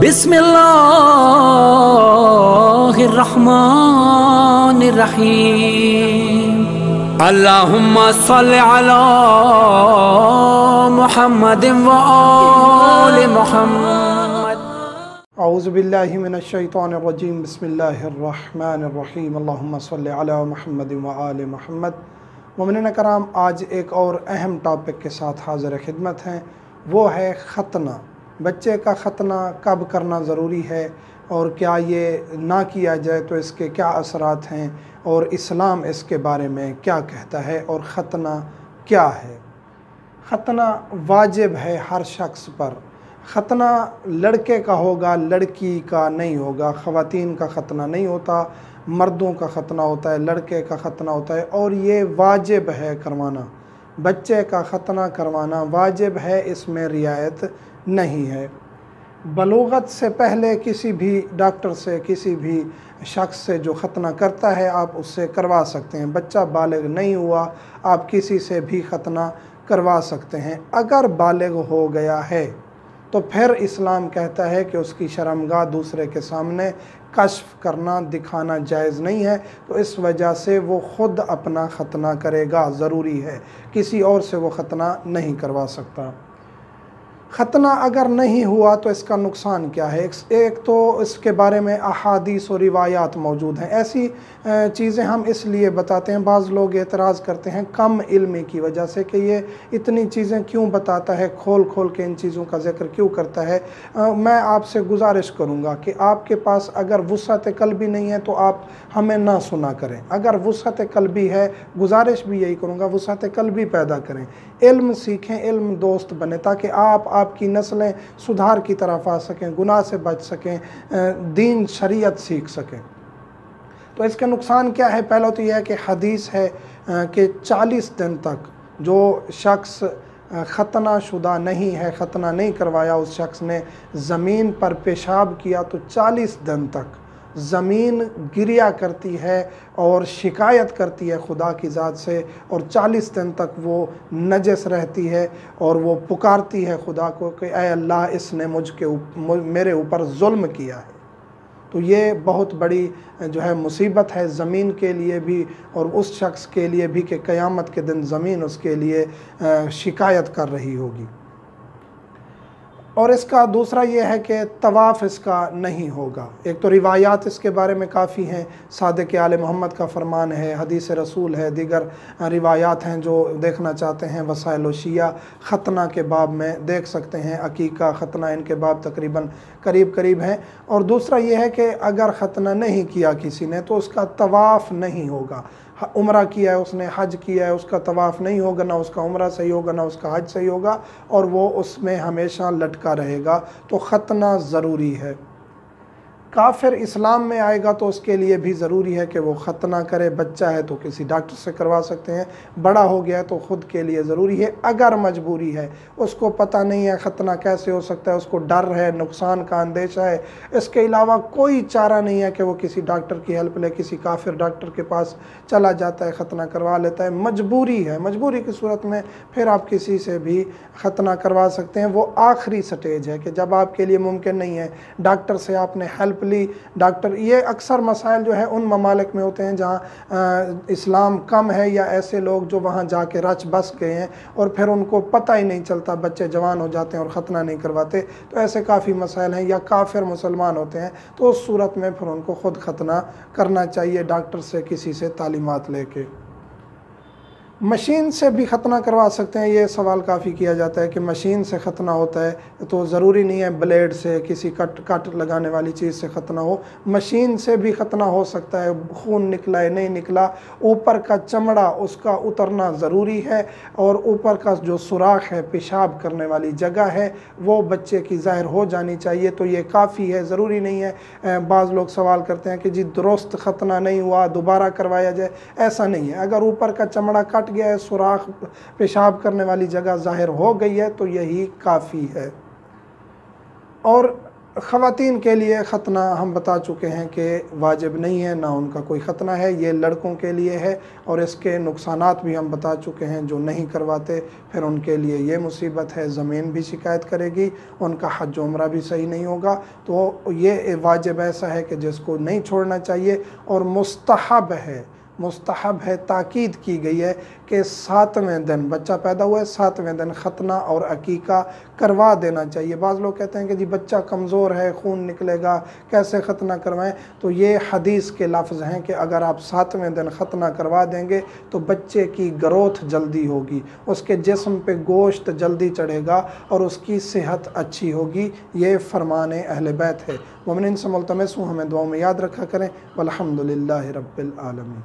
बिस्मिल्लाहिर्रहमानिर्रहीम। अल्लाहुम्मा सल्लि अला मुहम्मदिन व आलि मुहम्मद। औज़ु बिल्लाहि मिनश शैतानिर रजीम। बिस्मिल्लाहिर्रहमानिर्रहीम। अल्लाहुम्मा सल्लि अला मुहम्मदिन व आलि मुहम्मद। मोमिनीन कराम, आज एक और अहम टॉपिक के साथ हाज़िर खिदमत हैं। वो है ख़तना। बच्चे का ख़तना कब करना ज़रूरी है और क्या ये ना किया जाए तो इसके क्या असरात हैं और इस्लाम इसके बारे में क्या कहता है और ख़तना क्या है। ख़तना वाजिब है हर शख्स पर। ख़तना लड़के का होगा, लड़की का नहीं होगा। ख़वातीन का ख़तना नहीं होता, मर्दों का ख़तना होता है, लड़के का ख़तना होता है और ये वाजिब है करवाना। बच्चे का ख़तना करवाना वाजिब है, इसमें रियायत नहीं है। बलूगत से पहले किसी भी डॉक्टर से, किसी भी शख्स से जो ख़तना करता है आप उससे करवा सकते हैं। बच्चा बालिग नहीं हुआ, आप किसी से भी ख़तना करवा सकते हैं। अगर बालिग हो गया है तो फिर इस्लाम कहता है कि उसकी शर्मगाह दूसरे के सामने कश्फ करना, दिखाना जायज़ नहीं है। तो इस वजह से वो ख़ुद अपना ख़तना करेगा, ज़रूरी है। किसी और से वो ख़तना नहीं करवा सकता। ख़तना अगर नहीं हुआ तो इसका नुकसान क्या है? एक तो इसके बारे में अहादीस और रिवायात मौजूद हैं। ऐसी चीज़ें हम इसलिए बताते हैं, बाज़ लोग एतराज़ करते हैं कम इल्मी की वजह से कि ये इतनी चीज़ें क्यों बताता है, खोल खोल के इन चीज़ों का ज़िक्र क्यों करता है। मैं आपसे गुजारिश करूँगा कि आपके पास अगर वुसअत क़ल्बी नहीं है तो आप हमें ना सुना करें। अगर वुसअत क़ल्बी है, गुजारिश भी यही करूँगा, वुसअत क़ल्बी पैदा करें, इल्म सीखें, इल्म दोस्त बने, ताकि आपकी नस्लें सुधार की तरफ आ सकें, गुनाह से बच सकें, दीन शरीयत सीख सकें। तो इसके नुकसान क्या है? पहला तो यह है कि हदीस है कि 40 दिन तक जो शख्स ख़तना शुदा नहीं है, ख़तना नहीं करवाया, उस शख्स ने ज़मीन पर पेशाब किया तो 40 दिन तक ज़मीन गिरिया करती है और शिकायत करती है खुदा की ज़ात से, और 40 दिन तक वो नजस रहती है और वो पुकारती है खुदा को कि ऐ अल्लाह, इसने मेरे ऊपर जुल्म किया है। तो ये बहुत बड़ी जो है मुसीबत है ज़मीन के लिए भी और उस शख्स के लिए भी कि क़यामत के दिन ज़मीन उसके लिए शिकायत कर रही होगी। और इसका दूसरा ये है कि तवाफ़ इसका नहीं होगा। एक तो रिवायात इसके बारे में काफ़ी हैं, सादिक़ आले मोहम्मद का फरमान है, हदीस रसूल है, दीगर रिवायात हैं। जो देखना चाहते हैं वसाइल व शिया ख़तना के बाब में देख सकते हैं। अकीका, ख़तना, इनके बाब तकरीबन करीब करीब हैं। और दूसरा ये है कि अगर ख़तना नहीं किया किसी ने तो उसका तवाफ़ नहीं होगा। उम्रा किया है उसने, हज किया है, उसका तवाफ़ नहीं होगा, ना उसका उम्रा सही होगा, ना उसका हज सही होगा, और वो उसमें हमेशा लटका रहेगा। तो ख़तना ज़रूरी है। काफिर इस्लाम में आएगा तो उसके लिए भी ज़रूरी है कि वो ख़तना करे। बच्चा है तो किसी डॉक्टर से करवा सकते हैं, बड़ा हो गया है तो ख़ुद के लिए ज़रूरी है। अगर मजबूरी है, उसको पता नहीं है ख़तना कैसे हो सकता है, उसको डर है, नुकसान का अंदेशा है, इसके अलावा कोई चारा नहीं है कि वो किसी डॉक्टर की हेल्प ले, किसी काफिर डॉक्टर के पास चला जाता है, ख़तना करवा लेता है। मजबूरी है, मजबूरी की सूरत में फिर आप किसी से भी ख़तना करवा सकते हैं। वो आखिरी स्टेज है कि जब आपके लिए मुमकिन नहीं है, डॉक्टर से आपने हेल्प ली, डॉक्टर, ये अक्सर मसाइल जो है उन ममालिक में होते हैं जहाँ इस्लाम कम है, या ऐसे लोग जो वहाँ जाके रच बस गए हैं और फिर उनको पता ही नहीं चलता, बच्चे जवान हो जाते हैं और ख़तना नहीं करवाते। तो ऐसे काफ़ी मसाइल हैं। या काफिर मुसलमान होते हैं तो उस सूरत में फिर उनको ख़ुद ख़तना करना चाहिए, डॉक्टर से, किसी से तालीमात लेके। मशीन से भी ख़तना करवा सकते हैं। ये सवाल काफ़ी किया जाता है कि मशीन से ख़तना होता है, तो ज़रूरी नहीं है ब्लेड से, किसी कट लगाने वाली चीज़ से ख़तना हो। मशीन से भी ख़तना हो सकता है। खून निकला है, नहीं निकला, ऊपर का चमड़ा उसका उतरना ज़रूरी है, और ऊपर का जो सुराख है, पेशाब करने वाली जगह है, वो बच्चे की ज़ाहिर हो जानी चाहिए। तो ये काफ़ी है, ज़रूरी नहीं है। बाज़ लोग सवाल करते हैं कि जी दुरुस्त ख़तना नहीं हुआ, दोबारा करवाया जाए। ऐसा नहीं है। अगर ऊपर का चमड़ा कट गया है, सुराख, पेशाब करने वाली जगह जाहिर हो गई है, तो यही काफ़ी है। और ख़वातीन के लिए ख़तना हम बता चुके हैं कि वाजिब नहीं है, ना उनका कोई ख़तना है, ये लड़कों के लिए है। और इसके नुकसानात भी हम बता चुके हैं, जो नहीं करवाते फिर उनके लिए ये मुसीबत है, ज़मीन भी शिकायत करेगी, उनका हज उम्रा भी सही नहीं होगा। तो ये वाजिब ऐसा है कि जिसको नहीं छोड़ना चाहिए। और मुस्तहब है, ताकीद की गई है कि 7वें दिन बच्चा पैदा हुआ है, 7वें दिन ख़तना और अकीका करवा देना चाहिए। बाज़ लोग कहते हैं कि जी बच्चा कमज़ोर है, खून निकलेगा, कैसे ख़तना करवाएं। तो ये हदीस के लफ्ज़ हैं कि अगर आप 7वें दिन ख़तना करवा देंगे तो बच्चे की ग्रोथ जल्दी होगी, उसके जिस्म पे गोश्त जल्दी चढ़ेगा और उसकी सेहत अच्छी होगी। ये फ़रमान अहले बैत है। मोमिनीन से मुल्तमस हूँ, हमें दुआ में याद रखा करें। वल्हम्दुलिल्लाहि रब्बिल आलमीन।